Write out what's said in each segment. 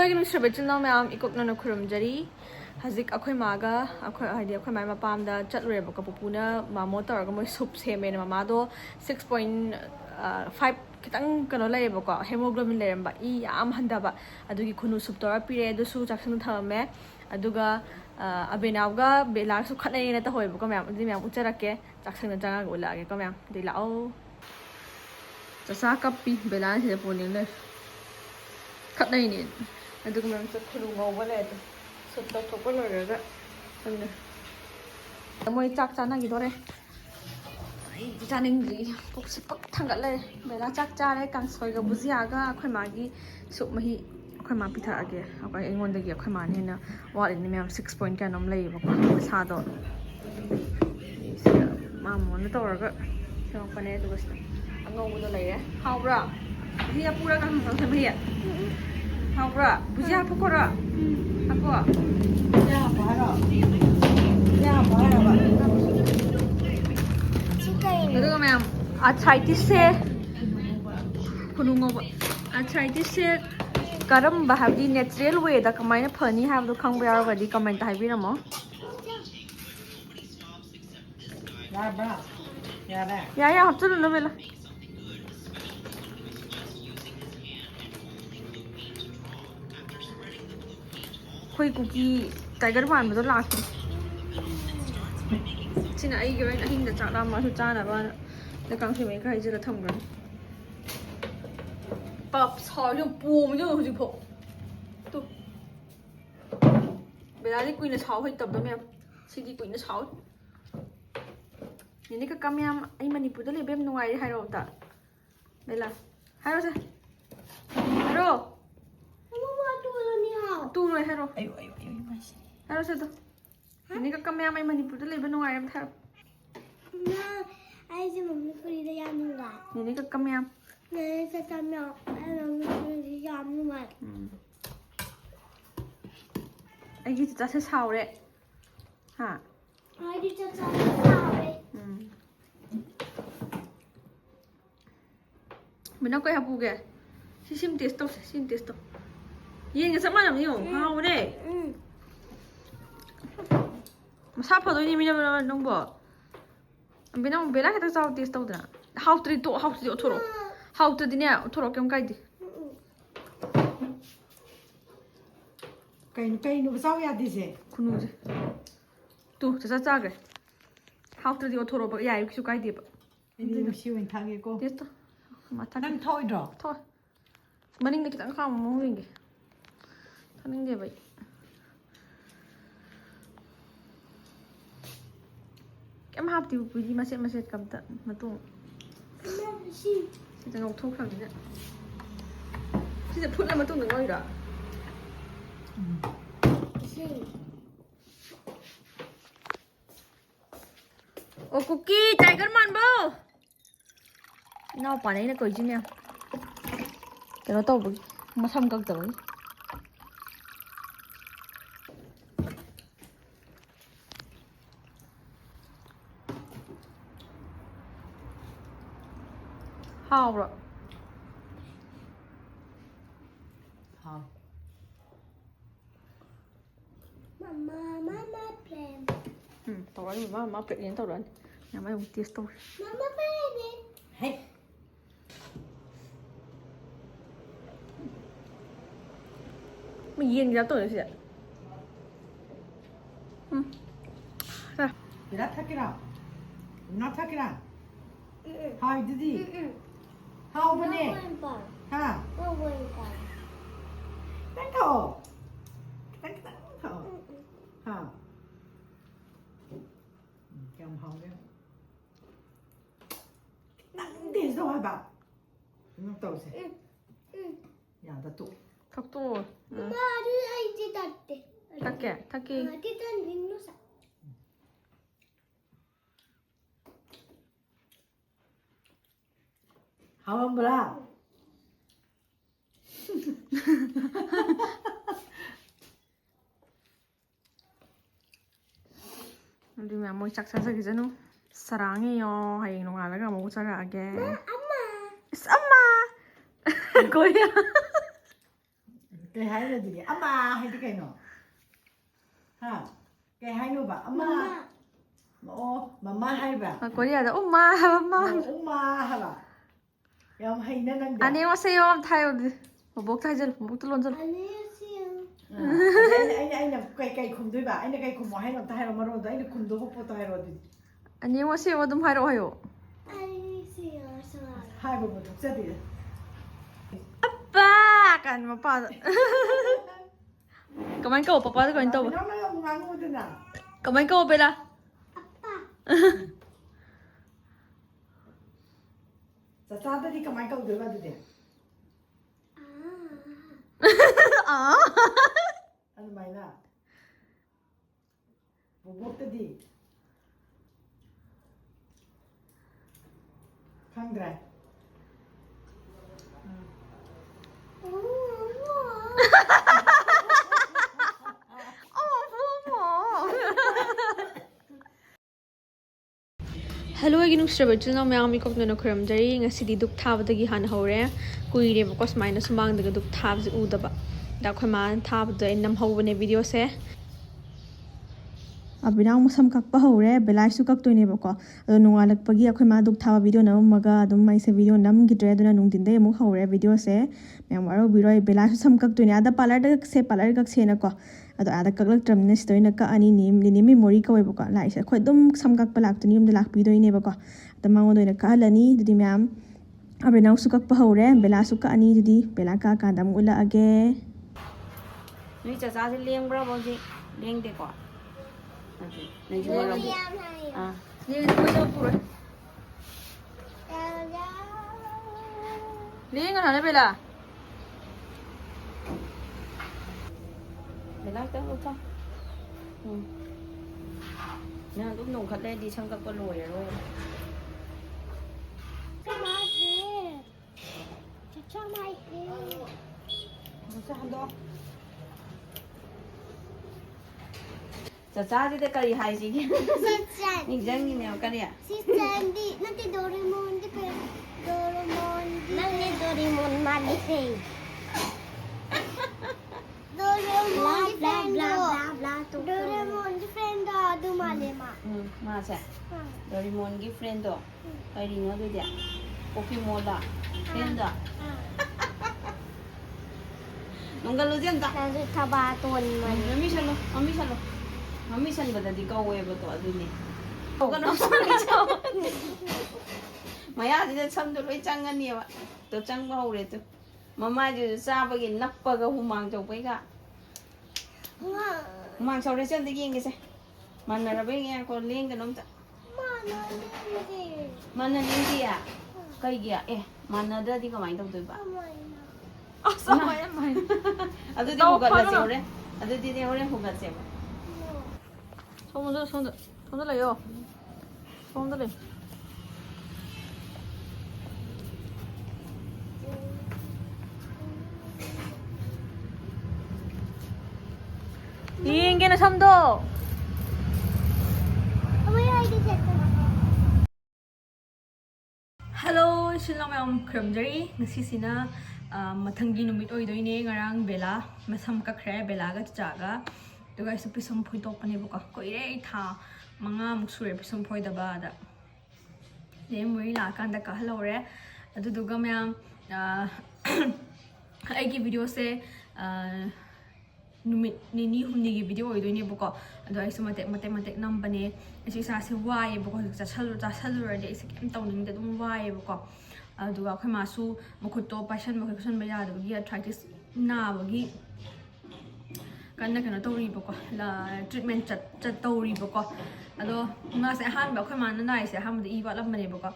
ꯑꯩꯒꯤ ꯅꯨꯡꯁꯤꯕ ꯏꯆꯤꯟꯅꯥꯎ ꯃꯌꯥꯝ ꯏꯀꯣꯛꯅꯅ ꯈꯨꯔꯨꯝꯖꯔꯤ ꯍꯧꯖꯤꯛ ꯑꯩꯈꯣꯏ ꯃꯥꯒ ꯑꯩꯈꯣꯏ ꯃꯥꯏ ꯃꯄꯥꯝꯗ ꯆꯠꯂꯨꯔꯦꯕꯀꯣ ꯄꯨꯄꯨꯅ ꯃꯥꯃꯣ ꯇꯧꯔꯒ ꯃꯣꯏ ꯁꯨꯞ ꯁꯦꯝꯃꯦꯅ ꯃꯃꯥꯗꯣ 6.5 ꯈꯤꯇꯪ ꯀꯩꯅꯣ ꯂꯩꯌꯦꯕꯀꯣ ꯍꯦꯃꯣꯒ꯭ꯂꯣꯕꯤꯟ ꯂꯩꯔꯝꯕ ꯏ ꯌꯥꯝ ꯍꯟꯊꯕ ꯑꯗꯨꯒꯤ ꯈꯨꯅꯨ ꯁꯨꯞ ꯇꯧꯔ ꯄꯤꯔꯛꯑꯦ ꯑꯗꯨꯁꯨ ꯆꯥꯛꯁꯪꯗ ꯊꯝꯃꯝꯃꯦ ꯑꯗꯨꯒ ꯑꯕꯦꯅꯥꯎꯒ ꯕꯦꯂꯥꯒꯁꯨ ꯈꯠꯅꯩꯌꯦꯅ ꯇꯧꯍꯧꯋꯦꯕꯀꯣ ꯃꯌꯥꯝ ꯑꯗꯨꯗꯤ ꯃꯌꯥꯝ ꯎꯠꯆꯔꯛꯀꯦ ꯆꯥꯛꯁꯪꯗ ꯆꯪꯉꯒ ꯎꯠꯂꯛꯑꯒꯦꯀꯣ ꯃꯌꯥꯝ ꯑꯗꯨꯗꯤ ꯂꯥꯛꯑꯣ ꯆꯥꯆꯥ ꯀꯞꯄꯤ ꯕꯦꯂꯥꯅ ꯁꯤꯗ ꯄꯣꯅꯤꯡ ꯂꯩ ꯈꯠꯅꯩꯅꯦ ꯑꯗꯨꯒ ꯃꯌꯥꯝ ꯈꯨꯅꯨ ꯉꯧꯕ ꯂꯩꯔꯦ ꯁꯨꯞ ꯇꯧꯊꯣꯛꯄ ꯂꯣꯏꯔꯒ ꯈꯪꯗꯦ ꯃꯣꯏ ꯆꯥꯛ ꯆꯥꯅꯈꯤꯗꯣꯔꯦ ꯑꯩꯗꯤ ꯆꯥꯅꯤꯡꯗ꯭ꯔꯤ ꯄꯨꯛꯁꯦ ꯄꯨꯛ ꯊꯪꯒꯠꯂꯦ ꯕꯦꯂꯥ ꯆꯥꯛ ꯆꯥꯔꯦ ꯀꯥꯡꯁꯣꯏꯒ ꯕꯨꯖꯤꯌꯥꯒ ꯑꯩꯈꯣꯏ ꯃꯥꯒꯤ ꯁꯨꯞ ꯃꯍꯤ ꯑꯩꯈꯣꯏ ꯃꯥ ꯄꯤꯊꯛꯑꯒꯦ ꯑꯩꯉꯣꯟꯗꯒꯤ ꯑꯩꯈꯣꯏ ꯃꯥꯅ ꯍꯦꯟꯅ ꯋꯥꯠꯂꯤꯅꯤ ꯃꯌꯥꯝ 6 ꯄꯣꯏꯟ ꯀꯌꯥꯅꯣꯝ ꯂꯩꯌꯦꯕꯀꯣ ꯄꯩꯁꯥꯗꯣ ꯁꯤꯗ ꯃꯥꯃꯣꯅ ꯇꯧꯔꯒ ꯁꯦꯝꯃꯛꯄꯅꯦ ꯑꯗꯨꯒ ꯁꯤꯗ ꯑꯉꯧꯕꯗꯣ ꯂꯩꯔꯦ ꯍꯥꯎꯕ꯭ꯔꯥ ꯃꯍꯤ ꯄꯨꯔꯒ ꯍꯪꯉꯛꯁꯦ ꯃꯍꯤ ꯍꯥꯎꯕ꯭ꯔꯥ ꯕꯨꯖꯤꯌꯥ ꯍꯥꯞꯄꯛꯈꯣꯔꯥ ꯍꯥꯞꯄꯣ ꯑꯗꯨꯒ ꯃꯌꯥꯝ ꯑꯥꯔꯊ꯭ꯔꯥꯏꯇꯤꯁꯁꯦ ꯈꯨꯅꯨ ꯉꯧꯕ ꯑꯥꯔꯊ꯭ꯔꯥꯏꯇꯤꯁꯁꯦ ꯀꯔꯝꯕ ꯍꯥꯏꯕꯗꯤ ꯅꯦꯆꯔꯦꯜ ꯋꯦꯗ ꯀꯃꯥꯏꯅ ꯐꯅꯤ ꯍꯥꯏꯕꯗꯣ ꯈꯪꯕ ꯌꯥꯎꯔꯒꯗꯤ ꯀꯃꯦꯟꯇ ꯍꯥꯏꯕꯤꯔꯝꯃꯣ ꯌꯥꯔꯦ ꯍꯥꯞꯆꯤꯜꯂꯨꯅꯨ ꯕꯦꯂꯥ ꯑꯩꯈꯣই ꯀꯨꯀꯤ ꯇꯥꯏꯒꯔ ꯃꯥꯟꯕꯗꯣ ꯂꯥꯛꯇ꯭ꯔꯤ ꯁꯤꯅ ꯑꯩꯒꯤ ꯑꯣꯏꯅ ꯑꯍꯤꯡꯗ ꯆꯥꯛ ꯂꯥꯝꯃꯁꯨ ꯆꯥꯅꯕꯅ ꯀꯥꯡꯁꯣꯏ ꯃꯍꯤ ꯈꯔ ꯍꯩꯖꯤꯜꯂ ꯊꯝꯈ꯭ꯔꯅꯤ ꯄꯞ ꯁꯥꯎꯔꯤ ꯄꯣꯝꯃꯤꯗꯣ ꯍꯧꯖꯤꯛꯐꯥꯎ ꯇꯨ ꯕꯦꯂꯥꯗꯤ ꯀꯨꯏꯅ ꯁꯥꯎ ꯍꯩꯇꯕꯗꯣ ꯃꯌꯥꯝ ꯁꯤꯗꯤ ꯀꯨꯏꯅ ꯁꯥꯎꯏ ꯅꯦꯅꯦ ꯀꯀꯥ ꯃꯌꯥꯝ ꯑꯩ ꯃꯅꯤꯄꯨꯔꯗ ꯂꯩꯕ ꯌꯥꯝ ꯅꯨꯡꯉꯥꯏꯔꯦ ꯍꯥꯏꯔꯣ ꯑꯝꯇ ꯕꯦꯂꯥ ꯍꯥꯏꯔꯣꯁꯦ ꯍꯥꯏꯔꯣ ꯇꯨꯔꯣꯏ ꯍꯥꯏꯔꯣ ꯍꯥꯏꯔꯣꯁꯦ ꯑꯗꯣ ꯅꯦꯅꯦ ꯀꯀꯥ ꯃꯌꯥꯝ ꯑꯩ ꯃꯅꯤꯄꯨꯔꯗ ꯂꯩꯕ ꯅꯨꯡꯉꯥꯏꯔꯦ ꯑꯝꯇ ꯍꯥꯏꯔꯣ ꯑꯩꯁꯦ ꯃꯅꯤꯄꯨꯔꯤꯗ ꯌꯥꯝ ꯅꯨꯡꯉꯥꯏ ꯅꯦꯅꯦ ꯀꯀꯥ ꯃꯌꯥꯝ ꯅꯦꯅꯦ ꯀꯀꯥ ꯃꯌꯥꯝ ꯑꯩ ꯃꯅꯤꯄꯨꯔꯤꯗ ꯌꯥꯝ ꯅꯨꯡꯉꯥꯏ ꯑꯩꯒꯤ ꯆꯥꯆꯥꯁꯦ ꯁꯥꯎꯔꯦ ꯍꯥ ꯑꯩꯒꯤ ꯆꯥꯆꯥꯁꯦ ꯁꯥꯎꯔꯦ ꯃꯤꯅ ꯀꯩ ꯍꯥꯞꯄꯨꯒꯦ ꯁꯤꯝ ꯇꯦꯁ ꯇꯧꯁꯦ ꯁꯤꯝ ꯇꯦꯁ ꯇꯧ ꯌꯦꯡꯒ ꯆꯞ ꯃꯥꯟꯅꯕꯅꯤ ꯌꯦꯡꯉꯣ ꯍꯥꯎꯕꯅꯦ ꯃꯁꯥ ꯐꯗꯣꯏꯅꯤ ꯃꯤꯅ ꯅꯪꯕꯣ ꯕꯦꯅꯥꯎ ꯕꯦꯂꯥ ꯈꯤꯇꯪ ꯆꯥꯎ ꯇꯦꯁ ꯇꯧꯗꯅ ꯍꯥꯎꯇ꯭ꯔꯗꯤ ꯇꯣꯛ ꯍꯥꯎꯇ꯭ꯔꯗꯤ ꯑꯣꯊꯣꯔꯛꯑꯣ ꯍꯥꯎꯇ꯭ꯔꯗꯤꯅꯦ ꯑꯣꯊꯣꯔꯛꯑꯣ ꯀꯩꯝ ꯀꯥꯏꯗꯦ ꯀꯩꯅꯣ ꯆꯥꯎ ꯌꯥꯗꯦꯁꯦ ꯈꯨꯅꯨꯁꯦ ꯇꯨ ꯆꯥꯆꯥ ꯆꯥꯈ꯭ꯔꯦ ꯍꯥꯎꯇ꯭ꯔꯗꯤ ꯑꯣꯊꯣꯔꯛꯑꯣꯕ ꯌꯥꯏ ꯀꯩꯁꯨ ꯀꯥꯏꯗꯦꯕ ꯑꯩꯗꯤ ꯃꯁꯤ ꯑꯣꯏꯅ ꯊꯥꯒꯦꯀꯣ ꯇꯦꯁ ꯇꯧ ꯅꯪ ꯊꯣꯛꯑꯣꯏꯗ꯭ꯔꯣ ꯊꯣꯛ ꯃꯅꯤꯡꯗ ꯈꯤꯇꯪ ꯈꯥꯝꯃꯣ ꯃꯑꯣꯡ ꯌꯦꯡꯒꯦ ꯊꯥꯅꯤꯡꯗꯦꯕ ꯑꯩ ꯀꯩꯝ ꯍꯥꯞꯇꯦ ꯄꯨꯄꯨꯗꯤ ꯃꯆꯦꯠ ꯃꯆꯦꯠ ꯀꯝꯇ ꯃꯇꯣꯡ ꯁꯤꯗ ꯉꯧꯊꯣꯛꯈ꯭ꯔꯕꯅꯤꯅ ꯁꯤꯁꯦ ꯐꯨꯠꯂ ꯃꯇꯨꯡꯗ ꯉꯧꯔꯤꯔꯣ ꯑꯣ ꯀꯨꯀꯤ ꯇꯥꯏꯒꯔ ꯃꯥꯟꯕꯣ ꯏꯅꯥꯎꯄꯥꯅꯦ ꯑꯩꯅ ꯀꯧꯏꯁꯤ ꯃꯌꯥꯝ ꯀꯩꯅꯣ ꯇꯧꯕꯒꯤ ꯃꯁꯝ ꯀꯛꯇꯕꯒꯤ ꯍꯥꯎꯕ꯭ꯔꯣ ꯍꯥꯎ Mama plan. ꯇꯧꯔꯛꯑꯅꯤ ꯃꯥ ꯄ꯭ꯔꯦꯒꯅꯦꯟ ꯇꯧꯔꯛꯑꯅꯤ ꯌꯥꯝ ꯑꯩ ꯑꯃꯨꯛ ꯇꯦꯁ ꯇꯧꯔꯦ Mama pregnant. ꯍꯦ ꯌꯦꯟꯒꯤ ꯇꯧꯔꯦ ꯁꯤꯁꯦ ꯕꯦꯂꯥ ꯊꯛꯀꯦꯔꯥ ꯉꯥ ꯊꯛꯀꯦꯔꯥ ꯍꯥꯎꯏꯗꯨꯗꯤ ꯍꯥꯎꯕꯅꯦ ꯍꯥ ꯈꯤꯇꯪ ꯊꯛꯑꯣ ꯈꯤꯇꯪ ꯊꯛꯑꯣ ꯍꯥ ꯀꯌꯥꯝ ꯍꯥꯎꯒꯦ ꯈꯤꯇꯪ ꯇꯦꯁ ꯇꯧ ꯍꯥꯏꯕ ꯇꯧꯁꯦ ꯌꯥꯗ ꯇꯣꯛ ꯊꯛꯇꯣꯛꯑꯣ Mama, I did that. ꯊꯛꯀꯦ ꯊꯛꯀꯦ I did that. ꯍꯥꯎꯔꯝꯕ꯭ꯔꯥ ꯑꯗꯨ ꯃꯌꯥꯝ ꯃꯣꯏ ꯆꯥꯛ ꯆꯥꯖꯈꯤꯁꯅꯨ ꯁꯔꯥꯡꯉꯦꯌꯣ ꯍꯌꯦꯡ ꯅꯣꯡꯉꯥꯜꯂꯒ ꯑꯃꯨꯛ ꯆꯥꯔꯛꯑꯒꯦ Mama. ꯑꯁ ꯑꯃ Korea Kay hai na dili. Ama hay di kayo. Ha? Kay hai no ba? Ama. Oo, mama hay ba? Koreada umma haba ma. Uma ha ba? Yam hay na nang. 안녕하세요. 타요. 목 타이절 목 뚫론절. 안녕하세요. Anh kay khum doi ba? Anh kay khum mo hay no ta hay ro maro da anh khum do po ta hay ro di. 안녕하세요. 좀 하러 와요. 안녕하세요. 좋아요. Hai ba mo tuk sa di. 아빠 kan mapa. Kaman ka papa ko into. Nó yung ngang mo din na. Kaman ka bela. 아빠. Sa sa di ka mai ka doi ba di. 아. 아. Ano mai na? Bubok ta di. Kangre. Hello, I am Sri Chuna. I am Mikok Nano Kramjari. I see Duk Tab the Gihan Hore. Kui because minus among the Duk Tabs Udaba. Dakuman Tab the Nam Hoven video say. Abinang Musam Kakpa Hore, Belai Sukak to Neboko. I don't know like Pagi Akuma Duk Tab video no maga, don't my say video Nam Gidred and Nundinde Muhore video say. Mamaro Biro Belai Sam Kak to another Paladak say Paladak Senako. Ado ada kaglak tramnes to ina ka ani nim ni memory ka webo ka lai sa khoi dum samgak palak to nim de lak pido ine ba ka ta mango do ina ka halani dudi mam abre nau sukak pa hore bela suka ani dudi bela ka ka dam ula age Ni cha sa se leng bra bo ji leng de ko Ni ji mo à ni ko so puro ni ngan hana bela để lát tới lúc không nè lúc nung khát lên đi xong các con lùi rồi cho mày Sa do. cha thì cái gì hay gì 진짜 nhìn dân như nào cái gì à 시스템이 나한테 도레몬 나한테 도레몬 많이 해 도레몬 프렌드 아두 말해마 mà sẽ Doraemon cái friend đó cái gì nữa đấy ạ Pokemon là friend đó nông cái lúc dân ta 나도 타봐 돈 많이 mami san ba di ka we ba to adu ni ko ka no san cha maya di cham do loi chang ani ba to chang ba ure to mama ji sa ba gi nap pa ga humang chau pai ga humang chau re chen de ging ge se man na ra be nge ko leng ga nom ta man na ling di à kai gi à man na da di ka mai dau doi ba 아 싸워야 말 adu di ko ga la se ore adu di de ore ko ga se ba 손들래요 손들래 이 인계는 3도 Hello, Shalom, Kramjari. Nasisina matangi numit oidoine ngarang bela masam kakre bela ga chaga. Duga isu pisum phoi tok pani buka koire tha manga muksure pisum phoi da ba da. Ne muri la kan da ka halore. Adu duga myam aigi video se numit nini humni gi video oidoine buka. Adu isu mate nam bane. Isu sa se wai buka sa chalu ra de isu kem tawning da dum wai buka. Duga khoi masu mukhuto passion mukhuson ba ya du gi arthritis na ba gi kanna kana tori boko la treatment chat tori boko ado ma se han ba khoi man na se ham de iwa lam mane boko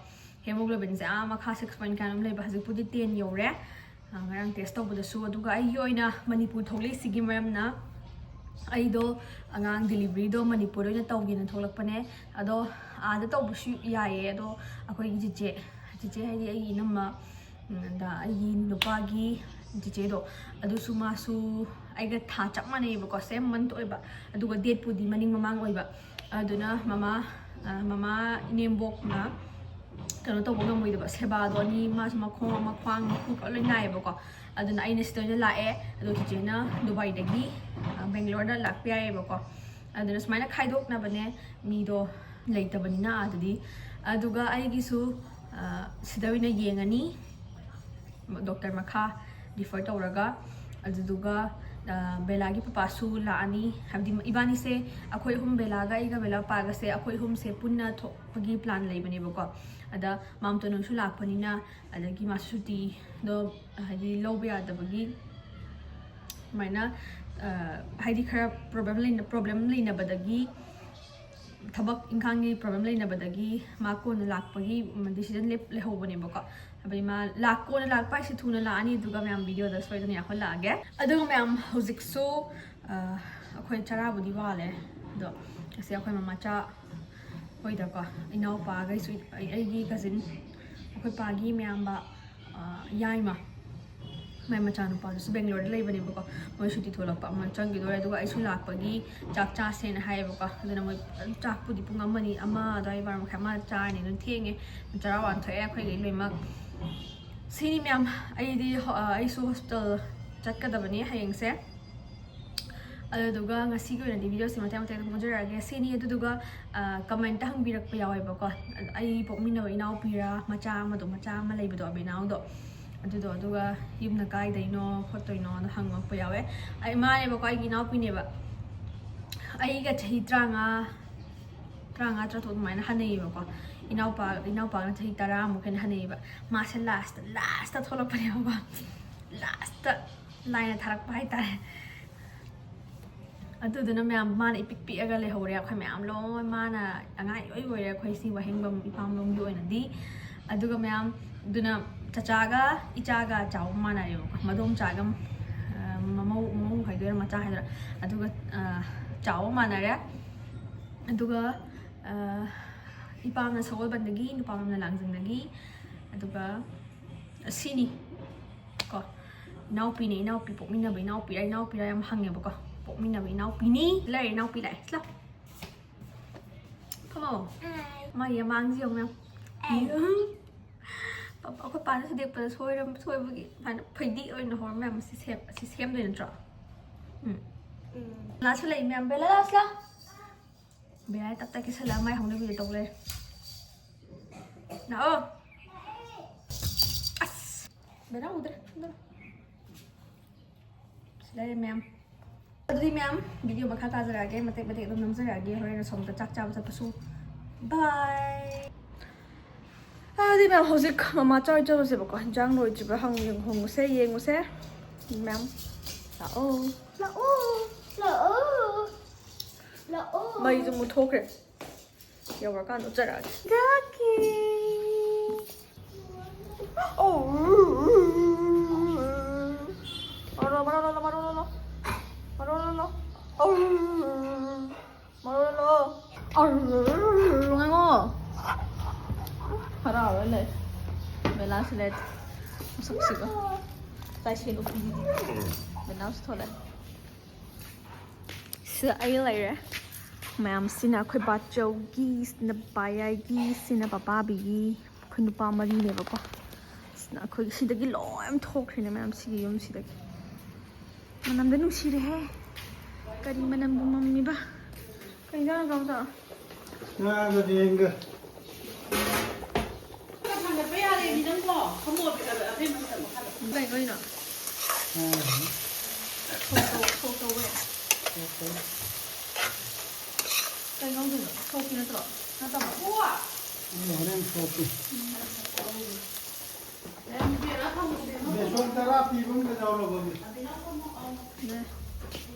hemoglobin se ama kha 6 point kanam le ba hazik pudi 10 yore ngarang test to buda su aduga ai yoina manipur thole sigi maram na ai do angang delivery do manipur oina tawgi na tholak pane ado ada to bu shu yae ado akoi gi je hai di ai namma da ai nupa gi je do adu su ma su aiga tha chap mane ba ko same month oiba aduga date pudi maning mamang oiba aduna mama nembok na ꯀꯩꯅꯣ ꯇꯧꯕ ꯉꯝꯃꯣꯏꯗꯕ ꯁꯦꯕꯥꯗꯣ ꯑꯅꯤ ꯃꯥꯁꯨ ꯃꯈꯣꯡ ꯑꯃ ꯈ꯭ꯋꯥꯡ ꯃꯈꯨꯠ ꯂꯣꯏ ꯅꯥꯏꯌꯦꯕꯀꯣ ꯑꯗꯨꯅ ꯑꯩꯅ ꯁꯤꯗ ꯑꯣꯏꯅ ꯂꯥꯛꯑꯦ ꯑꯗꯣ ꯆꯤꯆꯦꯅ ꯗꯨꯕꯥꯏꯗꯒꯤ ꯕꯦꯡꯒ꯭ꯂꯣꯔꯗ ꯂꯥꯛꯄ ꯌꯥꯏꯌꯦꯕꯀꯣ ꯑꯗꯨꯅ ꯁꯨꯃꯥꯏꯅ ꯈꯥꯏꯗꯣꯛꯅꯕꯅꯦ ꯃꯤꯗꯣ ꯂꯩꯇꯕꯅꯤꯅ ꯑꯗꯨꯗꯤ ꯑꯗꯨꯒ ꯑꯩꯒꯤꯁꯨ ꯁꯤꯗ ꯑꯣꯏꯅ ꯌꯦꯡꯉꯅꯤ ꯗꯣꯛꯇꯔ ꯃꯈꯥ ꯔꯤꯐꯔ ꯇꯧꯔꯒ ꯑꯗꯨꯗꯨꯒ ꯕꯦꯂꯥꯒꯤ ꯄꯄꯥꯁꯨ ꯂꯥꯛꯑꯅꯤ ꯍꯥꯏꯕꯗꯤ ꯏꯕꯥꯅꯤꯁꯦ ꯑꯩꯈꯣꯏ ꯑꯍꯨꯝ ꯕꯦꯂꯥꯒ ꯑꯩꯒ ꯕꯦꯂꯥ ꯄꯥꯒꯁꯦ ꯑꯩꯈꯣꯏ ꯑꯍꯨꯝꯁꯦ ꯄꯨꯟꯅ ꯊꯣꯛꯄꯒꯤ ꯄ꯭ꯂꯥꯟ ꯂꯩꯕꯅꯦꯕꯀꯣ ꯑꯗ ꯃꯥꯝꯇꯣꯟꯁꯨ ꯂꯥꯛꯄꯅꯤꯅ ꯑꯗꯒꯤ ꯃꯥꯁꯨ ꯁꯨꯇꯤꯗꯣ ꯍꯥꯏꯗꯤ ꯂꯧꯕ ꯌꯥꯗꯕꯒꯤ ꯁꯨꯃꯥꯏꯅ ꯍꯥꯏꯗꯤ ꯈꯔ ꯄ꯭ꯔꯣꯕ꯭ꯂꯦꯝ ꯂꯩꯅꯕꯗꯒꯤ ꯊꯕꯛ ꯏꯪꯈꯥꯡꯒꯤ ꯄ꯭ꯔꯣꯕ꯭ꯂꯦꯝ ꯂꯩꯅꯕꯗꯒꯤ ꯃꯥ ꯀꯣꯟꯅ ꯂꯥꯛꯄꯒꯤ ꯗꯤꯁꯤꯖꯟ ꯂꯩꯍꯧꯕꯅꯦꯕꯀꯣ ꯍꯥꯏꯕꯗꯤ ꯃꯥ ꯀꯣꯟꯅ ꯂꯥꯛꯄ ꯍꯥꯏꯁꯦ ꯊꯨꯅ ꯂꯥꯛꯑꯅꯤ ꯑꯗꯨꯒ ꯃꯌꯥꯝ ꯚꯤꯗꯤꯑꯣꯗ ꯁꯣꯏꯗꯅ ꯌꯥꯎꯍꯜꯂꯛꯑꯒꯦ ꯑꯗꯨꯒ ꯃꯌꯥꯝ ꯍꯧꯖꯤꯛꯁꯨ ꯑꯩꯈꯣꯏ ꯆꯔꯥꯕꯨꯗꯤ ꯋꯥꯠꯂꯦ ꯑꯗꯣ ꯑꯁꯤ ꯑꯩꯈꯣꯏ ꯃꯃꯥꯆꯥ ꯍꯣꯏꯗꯀꯣ ꯏꯅꯥꯎꯄꯥꯈꯩꯁꯨ ꯑꯩꯒꯤ ꯀꯖꯤꯟ ꯑꯩꯈꯣꯏ ꯄꯥꯒꯤ ꯃꯌꯥꯝꯕ ꯌꯥꯏꯃ ꯃꯥꯏ ꯃꯆꯥꯅꯨꯄꯥꯗꯨꯁꯨ ꯕꯦꯡꯒ꯭ꯂꯣꯔꯗ ꯂꯩꯕꯅꯦꯕꯀꯣ ꯃꯣꯏ ꯁꯨꯇꯤ ꯊꯣꯛꯂꯛꯄ ꯑꯃ ꯆꯪꯈꯤꯗꯣꯔꯦ ꯑꯗꯨꯒ ꯑꯩꯁꯨ ꯂꯥꯛꯄꯒꯤ ꯆꯥꯛ ꯆꯥꯁꯦꯅ ꯍꯥꯏꯌꯦꯕꯀꯣ ꯑꯗꯨꯅ ꯃꯣꯏ ꯆꯥꯛꯄꯨꯗꯤ ꯄꯨꯡ ꯑꯃ ꯑꯗꯨꯋꯥꯏ 12:30 ꯑꯃ ꯆꯥꯔꯅꯤ ꯑꯗꯨꯝ ꯊꯦꯡꯉꯦ ꯆꯔꯥ ꯋꯥꯟꯊꯣꯛꯑꯦ ꯑꯩꯈꯣꯏꯒꯤ ꯂꯣꯏꯅꯃꯛ ꯁꯤꯅꯤ ꯃꯌꯥꯝ ꯑꯩꯁꯨ ꯍꯣꯁꯄꯤꯇꯥꯜ ꯆꯠꯀꯗꯕꯅꯤ ꯍꯌꯦꯡꯁꯦ ꯑꯗꯨꯗꯨꯒ ꯉꯁꯤꯒꯤ ꯑꯣꯏꯅꯗꯤ ꯚꯤꯗꯤꯑꯣꯁꯦ ꯃꯇꯦꯛ ꯃꯇꯦꯛ ꯍꯣꯡꯖꯔꯛꯑꯒꯦ ꯁꯤꯅꯤ ꯑꯗꯨꯗꯨꯒ ꯀꯃꯦꯟꯇ ꯍꯪꯕꯤꯔꯛꯄ ꯌꯥꯎꯋꯦꯕꯀꯣ ꯑꯩ ꯄꯣꯛꯃꯤꯟꯅꯕ ꯏꯅꯥꯎꯄꯤꯔꯥ ꯃꯆꯥ ꯑꯃ ꯂꯩꯕꯗꯣ ꯑꯕꯦꯅꯥꯎꯗꯣ ꯑꯗꯨꯒ ꯌꯨꯝꯅ ꯀꯥꯏꯗꯩꯅꯣ ꯈꯣꯠꯇꯣꯏꯅꯣꯅ ꯍꯪꯉꯛꯄ ꯌꯥꯎꯋꯦ ꯑꯩ ꯃꯥꯅꯦꯕꯀꯣ ꯑꯩꯒꯤ ꯏꯅꯥꯎꯄꯤꯅꯦꯕ ꯑꯩꯒ ꯆꯍꯤ 35 ꯑꯗꯨꯃꯥꯏꯅ ꯍꯟꯅꯩꯌꯦꯕꯀꯣ ꯏꯅꯥꯎꯄꯥꯒꯅ ꯆꯍꯤ 10 ꯍꯦꯟꯅ ꯍꯟꯅꯩꯌꯦꯕ ꯃꯥꯁꯦ ꯂꯥꯁꯇ ꯊꯣꯛꯂꯛꯄꯅꯦꯕꯀꯣ ꯂꯥꯁꯇ ꯂꯥꯏꯅ ꯊꯥꯔꯛꯄ ꯍꯥꯏꯇꯥꯔꯦ ꯑꯗꯨꯗꯨꯅ ꯃꯌꯥꯝ ꯃꯥꯅ ꯏꯄꯤꯛ ꯄꯤꯛꯑꯒ ꯂꯩꯍꯧꯔꯦ ꯑꯩꯈꯣꯏ ꯃꯌꯥꯝ ꯂꯣꯏ ꯃꯥꯅ ꯑꯉꯥꯡ ꯏꯑꯣꯏ ꯑꯣꯏꯔꯦ ꯑꯩꯈꯣꯏ ꯁꯤ ꯋꯥꯍꯦꯡꯕꯝ ꯏꯄꯥꯝꯂꯣꯝꯒꯤ ꯑꯣꯏꯅꯗꯤ ꯑꯗꯨꯒ ꯃꯌꯥꯝ ꯑꯗꯨꯅ ꯆꯆꯥꯒ ꯏꯆꯥꯒ ꯆꯥꯎꯕ ꯃꯥꯟꯅꯔꯦꯕꯀꯣ ꯃꯗꯣꯝꯆꯥꯒ ꯃꯃꯧ ꯍꯥꯏꯗꯣꯏꯔꯥ ꯃꯆꯥ ꯍꯥꯏꯗꯣꯏꯔꯥ ꯑꯗꯨꯒ ꯆꯥꯎꯕ ꯃꯥꯟꯅꯔꯦ ꯑꯗꯨꯒ ꯏꯄꯥꯝꯅ ꯁꯒꯣꯜꯕꯟꯗꯒꯤ ꯅꯨꯄꯥꯝꯅ ꯂꯥꯡꯖꯤꯡꯗꯒꯤ ꯑꯗꯨꯒ ꯁꯤꯅꯤ ꯀꯣ ꯏꯅꯥꯎꯄꯤ ꯄꯣꯛꯃꯤꯟꯅꯕ ꯏꯅꯥꯎꯄꯤꯔꯥ ꯌꯥꯝ ꯍꯪꯉꯦꯕꯀோ ꯄꯣꯛꯃꯤꯟꯅꯕ ꯏꯅꯥꯎꯄꯤꯅꯤ ꯂꯩꯔꯦ ꯏꯅꯥꯎꯄꯤ ꯂꯥꯛꯑꯦ ꯂꯥꯛ ꯀꯃꯣ ꯃꯥꯒꯤ ꯌꯥꯃꯥꯡꯁꯤ ꯌꯦꯡꯉꯨ ꯃꯌꯥꯝ ꯑꯩꯈꯣꯏ ꯄꯥꯅ ꯁꯨꯗꯦꯛꯄꯗ ꯁꯣꯏꯕꯒꯤ ꯁꯨꯃꯥꯏꯅ ꯐꯩꯗꯤ ꯑꯣꯏꯅ ꯍꯧꯔ ꯃꯌꯥꯝ ꯑꯁꯤ ꯁꯦꯝꯗꯣꯏ ꯅꯠꯇ꯭ꯔꯣ ꯂꯥꯁꯨ ꯂꯩ ꯃꯌꯥꯝ ꯕꯦꯂꯥ ꯂꯥꯁ ꯕꯦꯂꯥ ꯇꯞ ꯀꯦꯁꯜꯂꯒ ꯃꯥꯏ ꯍꯧꯅꯕꯤꯗ ꯇꯧ ꯂꯩꯔꯦ ꯂꯥꯛꯑꯣ ꯑꯁ ꯕꯦꯂꯥ ꯎꯗ꯭ꯔꯦ ꯂꯩꯔꯦ ꯃꯌꯥꯝ ꯑꯗꯨꯗꯤ ꯃꯌꯥꯝ ꯚꯤꯗꯤꯑꯣ ꯃꯈꯥ ꯇꯥꯖꯔꯛꯑꯒꯦ ꯃꯇꯦꯛ ꯑꯗꯨꯝ ꯅꯝꯖꯔꯛꯑꯒꯦ ꯍꯣꯔꯦꯟ ꯑꯁꯣꯝꯗ ꯆꯥꯛ ꯆꯥꯕ ꯆꯠꯄꯁꯨ ꯕꯥꯏ ꯑꯗꯨꯗꯤ ꯃꯌꯥꯝ ꯍꯧꯖꯤꯛ ꯃꯃꯥ ꯆꯥꯎ ꯆꯠꯂꯨꯁꯦꯕꯀꯣ ꯏꯟꯖꯥꯡ ꯂꯣꯏꯗ꯭ꯔꯤꯕ ꯍꯣꯡꯉꯨꯁꯦ ꯌꯦꯡꯉꯨꯁꯦ ꯃꯌꯥꯝ ꯂꯥꯛꯑꯣ ꯃꯩꯁꯨ ꯃꯨꯠꯊꯣꯛꯈ꯭ꯔꯦ ꯌꯧꯔꯀꯥꯟꯗ ꯎꯠꯆꯔꯛꯑꯒꯦ harapan deh bela selet masuk sih kok tay xin uk đi bên nào thôi đấy sữa ai lại rồi ma'am xin à khơi bát châu gi xin à bài ai gi xin à papa bị gi khơi nụ pa mari này vào con xin à khơi xin được lo em thok thì này ma'am xin yum xin được mà nằm đến nụ xin đấy cái gì mà nằm bụng mami ba cái đó là không sao à cái gì anh cơ đây coi nào không vậy đây ngon rồi không kia nó tao bảo Orang kopi. Besok terapi pun kita jauh lebih. đây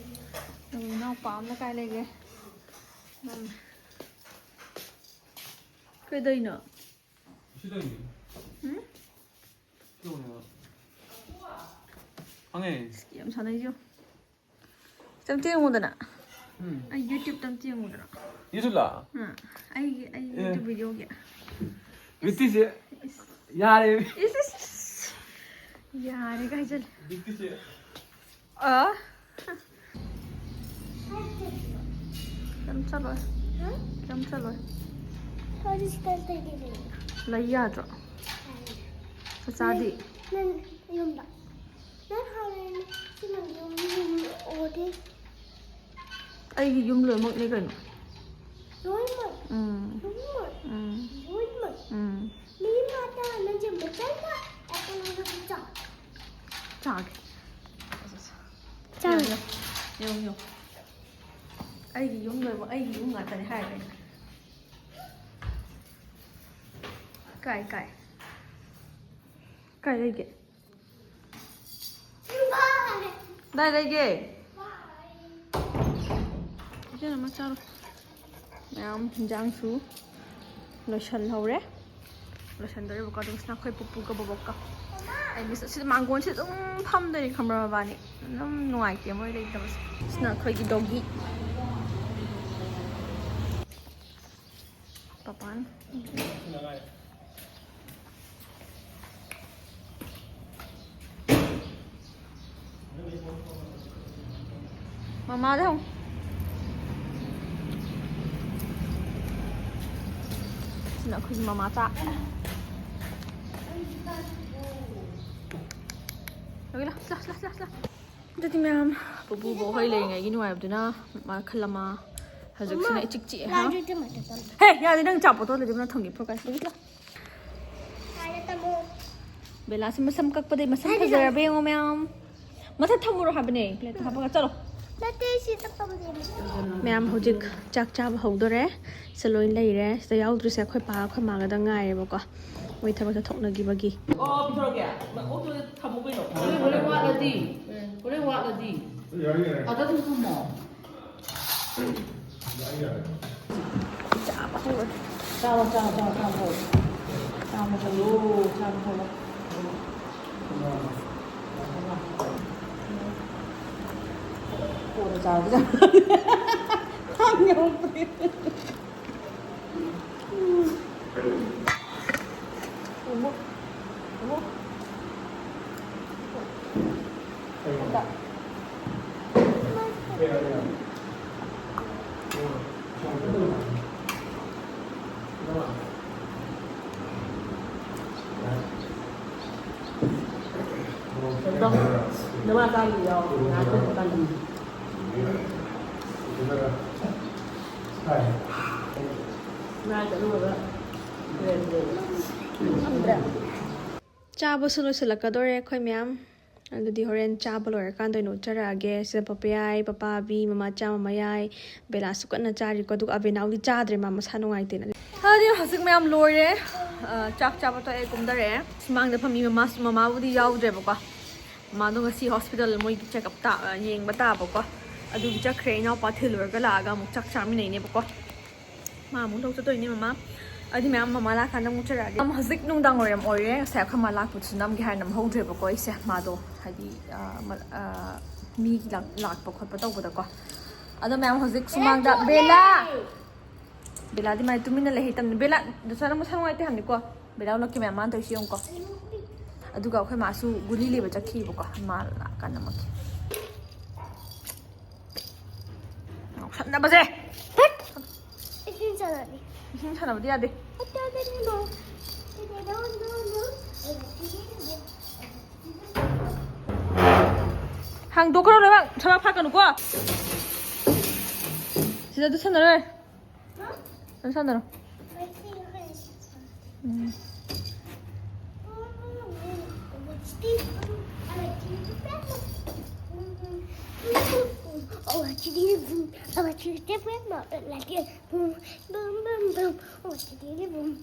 đừng nào bám nó cay lên kìa cái đây nữa 방에 kiểm 잘해줘 좀 찍은 거잖아 아 유튜브 좀 찍은 거잖아 유술라 응 아이 유튜브 비디오야 밑이지 야래 야 내가 이제 밑이지 어 깜짝아 깜짝아 Hadi istersen gidelim. ꯂꯩ ꯌꯥꯗ꯭ꯔꯣ ꯆꯥꯆꯥꯗꯤ ꯅꯪ ꯌꯨꯝꯗ ꯅꯪ ꯍꯥꯟꯅ ꯁꯤꯅ ꯌꯨꯝ ꯑꯣꯏꯗꯦ ꯑꯩꯒꯤ ꯌꯨꯝ ꯂꯣꯏꯅꯃꯛꯅꯦ ꯀꯩꯅꯣ ꯂꯣꯏꯅꯃꯛ ꯎꯝ ꯂꯣꯏꯅꯃꯛ ꯎꯝ ꯂꯣꯏꯅꯃꯛ ꯎꯝ ꯃꯤ ꯃꯥꯇ ꯅꯪ ꯃꯆꯥꯅ ꯑꯩꯈꯣꯏꯅ ꯆꯥ ꯆꯥꯒꯦ ꯆꯥꯒꯦ ꯌꯦꯡꯉꯨ ꯑꯩꯒꯤ ꯌꯨꯝ ꯂꯣꯏꯅꯃꯛ ꯑꯩꯒꯤ ꯌꯨꯝ ꯉꯥꯛꯇꯅꯦ ꯍꯥꯏꯔꯦ ꯀꯥꯏ ꯂꯩꯒꯦ ꯀꯗꯥꯏ ꯂꯩꯒꯦ 이제는 맞자로 ꯃꯌꯥꯝ ꯍꯤꯟꯖꯥꯡꯁꯨ ꯂꯣꯏꯁꯤꯜꯍꯧꯔꯦ ꯂꯣꯏꯁꯤꯟꯗꯣꯔꯤꯕꯀꯣ ꯑꯗꯨꯒ ꯁꯤꯅ ꯑꯩꯈꯣꯏ ꯄꯨꯄꯨꯒ ꯕꯣꯕꯣꯛꯀ ꯑꯩ ꯁꯤꯗ ꯃꯥꯡꯒꯣꯟꯁꯤ ꯑꯗꯨꯝ ꯐꯝꯗꯣꯏꯅꯤ ꯈꯪꯕ꯭ꯔ ꯃꯕꯥꯅꯤ ꯑꯗꯨꯝ ꯅꯨꯡꯉꯥꯏꯇꯦ ꯃꯣꯏ ꯂꯩꯇꯕꯁꯦ ꯁꯤꯅ ꯑꯩꯈꯣꯏꯒꯤ ꯗꯣꯒꯤ ꯄꯄꯥꯟ ꯃꯃꯥꯗ ꯍꯪꯉꯨ ꯁꯤꯅ ꯑꯩꯈꯣꯏꯒꯤ ꯃꯃꯥꯆꯥ ꯑꯗꯨꯗꯤ ꯃꯌꯥꯝ ꯄꯨꯄꯨꯕꯣ ꯍꯣꯏ ꯂꯩꯔꯤꯉꯩꯒꯤ ꯅꯨꯡꯉꯥꯏꯕꯗꯨꯅ ꯃꯈꯜ ꯑꯃ ꯍꯧꯖꯤꯛꯁꯤꯅ 이찍 찌ꯛꯑꯦ ꯍꯥ ꯍꯦ ꯌꯥꯗꯦ ꯅꯪ ꯆꯥꯄꯣꯠꯇꯣ ꯂꯩꯗꯤ ꯅꯪ ꯊꯝꯒꯦ ꯐꯣꯔ ꯀꯥꯏ ꯕꯦꯂꯥꯁꯤ ꯃꯁꯝ ꯀꯛꯄꯗꯩ ꯃꯁꯝ ꯐꯖꯔꯕ ꯌꯦꯡꯉꯣ ꯃꯌꯥꯝ ꯃꯊꯛ ꯊꯝꯃꯨꯔꯣ ꯍꯥꯏꯕꯅꯦ ꯄ꯭ꯂꯦꯠꯇ ꯍꯥꯞꯄꯒ ꯆꯠꯂꯣ ꯃꯌꯥꯝ ꯍꯧꯖꯤꯛ ꯆꯥꯛ ꯆꯥꯕ ꯍꯧꯗꯣꯔꯦ ꯁꯤꯗ ꯂꯣꯏ ꯂꯩꯔꯦ ꯁꯤꯗ ꯌꯥꯎꯗ꯭ꯔꯤꯁꯦ ꯑꯩꯈꯣꯏ ꯄꯥ ꯑꯩꯈꯣꯏ ꯃꯥꯒꯗ ꯉꯥꯏꯔꯦꯕꯀꯣ ꯃꯣꯏ ꯊꯕꯛ ꯆꯠꯊꯣꯛꯅꯈꯤꯕꯒꯤ ꯄꯤꯊꯣꯔꯛꯀꯦ ꯑꯣꯛꯇꯣ ꯊꯝꯃꯨ ꯀꯩꯅꯣ ꯍꯣꯔꯦꯟ ꯋꯥꯠꯂꯗꯤ ꯑꯗ ꯑꯗꯨꯝ ꯊꯝꯃꯣ ꯆꯥꯕ ꯍꯧꯔꯦ ꯆꯥꯕ 꼬리 자르자. 한명뿌리. 어머. 어머. 간다. 너만 빨리요. 나한테 빨리. ꯆꯥꯕꯁꯨ ꯂꯣꯏꯁꯤꯜꯂꯛꯀꯗꯣꯔꯦ ꯑꯩꯈꯣꯏ ꯃꯌꯥꯝ ꯑꯗꯨꯗꯤ ꯍꯣꯔꯦꯟ ꯆꯥꯕ ꯂꯣꯏꯔꯀꯥꯟꯗ ꯑꯣꯏꯅ ꯎꯠꯆꯔꯛꯑꯒꯦ ꯁꯤꯗ ꯄꯄꯥ ꯌꯥꯏ ꯄꯄꯥꯕꯤ ꯃꯃꯥꯆꯥ ꯃꯃꯥ ꯌꯥꯏ ꯕꯦꯂꯥꯁꯨ ꯀꯟꯅ ꯆꯥꯔꯤꯀꯣ ꯑꯗꯨꯒ ꯑꯕꯦꯅꯥꯎꯗꯤ ꯆꯥꯗ꯭ꯔꯦ ꯃꯥ ꯃꯁꯥ ꯅꯨꯡꯉꯥꯏꯇꯦꯅ ꯑꯗꯨꯗꯤ ꯍꯧꯖꯤꯛ ꯃꯌꯥꯝ ꯂꯣꯏꯔꯦ ꯆꯥꯛ ꯆꯥꯕ ꯇꯣꯛꯑꯦ ꯀꯨꯝꯗꯔꯛꯑꯦ ꯁꯨꯃꯥꯡꯗ ꯐꯝꯃꯤ ꯃꯃꯥꯕꯨꯗꯤ ꯌꯥꯎꯗ꯭ꯔꯦꯕꯀꯣ ꯃꯃꯥꯗꯣ ꯉꯁꯤ ꯍꯣꯁꯄꯤꯇꯥꯜ ꯃꯣꯏꯒꯤ ꯆꯦꯛꯑꯞ ꯌꯦꯡꯕ ꯇꯥꯕꯀꯣ ꯑꯗꯨꯒꯤ ꯆꯠꯈ꯭ꯔꯦ ꯏꯅꯥꯎꯄꯥ ꯊꯤꯜꯂꯨꯔꯒ ꯂꯥꯛꯑꯒ ꯑꯃꯨꯛ ꯆꯥꯛ ꯆꯥꯃꯤꯟꯅꯩꯅꯦꯕꯀꯣ ꯃꯥ ꯑꯃꯨꯛ ꯂꯧ ꯆꯠꯇꯣꯏꯅꯦ ꯃꯃꯥ ꯑꯗꯨꯗꯤ ꯃꯌꯥꯝ ꯃꯃꯥ ꯂꯥꯛꯀꯥꯟꯗ ꯑꯃꯨꯛ ꯆꯠꯔꯛꯑꯒꯦ ꯍꯧꯖꯤꯛ ꯅꯨꯡꯗꯥꯡ ꯋꯥꯏꯔꯝ ꯑꯣꯏꯔꯦ ꯉꯁꯥꯏ ꯑꯩꯈꯣꯏ ꯃꯥ ꯂꯥꯛꯄꯗꯨꯁꯨ ꯅꯝꯒꯦ ꯍꯥꯏꯔ ꯅꯝꯍꯧꯗ꯭ꯔꯦꯕꯀꯣ ꯑꯩꯁꯦ ꯃꯥꯗꯣ ꯍꯥꯏꯗꯤ ꯃꯤꯒꯤ ꯂꯥꯛꯄ ꯈꯣꯠꯄ ꯇꯧꯕꯗꯀꯣ ꯑꯗꯣ ꯃꯌꯥꯝ ꯍꯧꯖꯤꯛ ꯁꯨꯃꯥꯡꯗ ꯕꯦꯂꯥꯗꯤ ꯃꯥꯏ ꯇꯨꯃꯤꯟꯅ ꯂꯩ ꯍꯩꯇꯝꯅꯤ ꯕꯦꯂꯥ ꯗꯁꯥꯅ ꯃꯁꯥ ꯅꯨꯡꯉꯥꯏꯇꯦ ꯍꯥꯏꯕꯅꯤꯀꯣ ꯕꯦꯂꯥ ꯂꯛꯀꯤ ꯃꯌꯥꯝ ꯃꯥꯅ ꯇꯧꯔꯤꯁꯤ ꯌꯦꯡꯉꯨꯀꯣ ꯑꯗꯨꯒ ꯑꯩꯈꯣꯏ ꯃꯥꯁꯨ ꯒꯨꯂꯤ ꯂꯩꯕ ꯆꯠꯈꯤꯕꯀꯣ ꯃꯥ ꯂꯥꯛꯀꯥꯟꯗ ꯃꯛꯀꯤ ꯉꯥꯎꯁꯟꯅꯕꯁꯦ 이신 사람은 해야 돼. hàng đồ cái bạn cho phát cái quá chị ra tôi xem đây tôi xem nào chị đi vùng, chị tiếp phép mở là kia vùng, bum, chị đi vùng,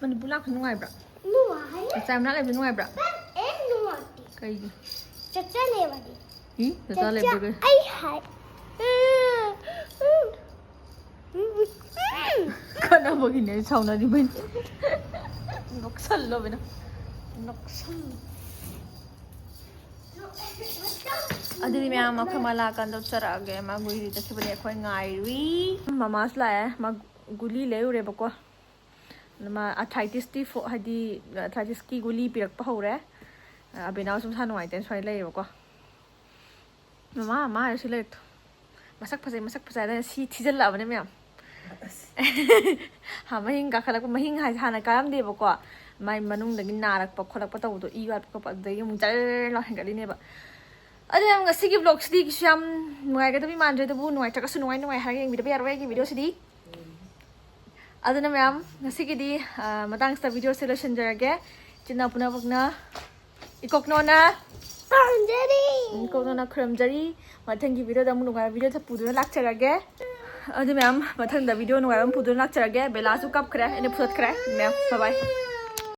Mình bù lạc bên ngoài bro. Nuai. Sao nó lại bên ngoài bro? Em nuai. Cái gì? Chắc này vậy. Ý, để tao lại bên. Ai hại. Con nào vừa nhìn sau nó đi bên. Nó sần luôn vậy nó. Nó sần. ꯑꯗꯨꯗꯤ ꯃꯌꯥꯝ ꯑꯩꯈꯣꯏ ꯃꯥ ꯂꯥꯛꯀꯥꯟꯗ ꯆꯠꯔꯛꯑꯒꯦ ꯃꯥ ꯒꯨꯂꯤ ꯆꯠꯈꯤꯕꯅꯦ ꯑꯩꯈꯣꯏ ꯉꯥꯏꯔꯤ ꯃꯃꯥꯁꯨ ꯂꯥꯛꯑꯦ ꯃꯥ ꯒꯨꯂꯤ ꯂꯩꯔꯨꯔꯦꯕꯀꯣ ꯃꯥ ꯑꯥꯔꯊ꯭ꯔꯥꯏꯇꯤꯁꯇꯤ ꯍꯥꯏꯗꯤ ꯑꯥꯔꯊ꯭ꯔꯥꯏꯇꯤꯁꯀꯤ ꯒꯨꯂꯤ ꯄꯤꯔꯛꯄ ꯍꯧꯔꯦ ꯑꯕꯦꯅꯥꯎꯁꯨ ꯃꯁꯥ ꯅꯨꯡꯉꯥꯏꯇꯦꯅ ꯁ꯭ꯋꯥꯏꯗ ꯂꯩꯌꯦꯕꯀꯣ ꯃꯥ ꯍꯥꯏꯔꯁꯨ ꯂꯩꯔꯛꯇꯣ ꯃꯁꯛ ꯐꯖꯩ ꯍꯥꯏꯗꯅ ꯁꯤ ꯊꯤꯖꯤꯜꯂꯛꯑꯕꯅꯦ ꯃꯌꯥꯝ หามาหิงกะขลักมาหิงหายทานการเดียบก็ไม่มานุ่งเด็กนารักปกขลักปะตัวตัวอีวัดก็ปะเดี๋ยวมึงจะรอเห็นกันดิเนี่ยบะอันนี้มึงสิกิบล็อกสิกิชยามหน่วยก็ต้องมีมันจะต้องหน่วยจักรสุนหน่วยหาเองวิดีโออะไรกี่วิดีโอสิada na ma'am ngasi gidi matang sa video selection jarage china puna bakna ikok no na ikok no na kram jari matang gi video da mun ga video tha pudu lak charage ada ma'am matang da video no ga pudu lak charage bela su kap kra ene pusat kra ma'am bye bye